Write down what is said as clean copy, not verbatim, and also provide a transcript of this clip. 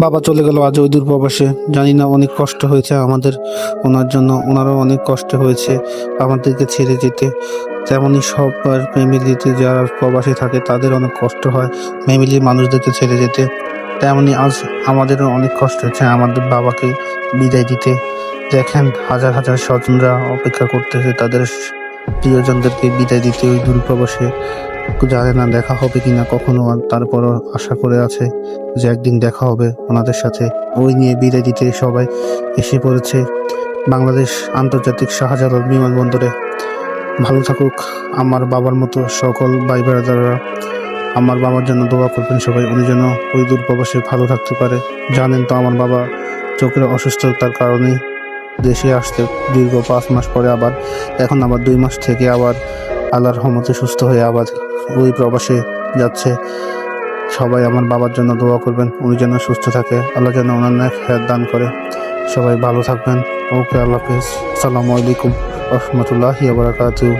বাবা চলে গেল আজ ওই দূরপ্রবাসে। জানি না অনেক কষ্ট হয়েছে আমাদের ওনার জন্য, ওনারও অনেক কষ্ট হয়েছে আমাদেরকে ছেড়ে যেতে। তেমনই সবার ফ্যামিলিতে যারা প্রবাসে থাকে তাদের অনেক কষ্ট হয় ফ্যামিলির মানুষদেরকে ছেড়ে যেতে। তেমনই আজ আমাদেরও অনেক কষ্ট হচ্ছে আমাদের বাবাকে বিদায় দিতে। দেখেন হাজার হাজার স্বজনরা অপেক্ষা করতেছে তাদের প্রিয়জনদেরকে বিদায় দিতে ওই দূরপ্রবাসে। জানে না দেখা হবে কিনা কখনো, আর তারপরও আশা করে আছে যে একদিন দেখা হবে ওনাদের সাথে। ওই নিয়ে বিদায় দিতে সবাই এসে পড়েছে বাংলাদেশ আন্তর্জাতিক শাহজালাল বিমানবন্দরে। ভালো থাকুক আমার বাবার মতো সকল ভাই ব্রাদাররা। আমার বাবার জন্য দোয়া করবেন সবাই, উনি যেন ওই দূরপ্রবাসে ভালো থাকতে পারে। জানেন তো আমার বাবা চোখের অসুস্থতার কারণে দেশে আসতে দীর্ঘ 5 মাস পরে আবার এখন আবার 2 মাস থেকে আবার আল্লাহর রহমতে সুস্থ হয়ে আবার ওই প্রবাসে যাচ্ছে। সবাই আমার বাবার জন্য দোয়া করবেন, উনি যেন সুস্থ থাকে, আল্লাহ যেন ওনার নেক হায়াত দান করে। সবাই ভালো থাকবেন। ওকে, আল্লাহ হাফেজ। আসসালামু আলাইকুম রহমতুল্লাহি ওয়া বারাকাতুহু।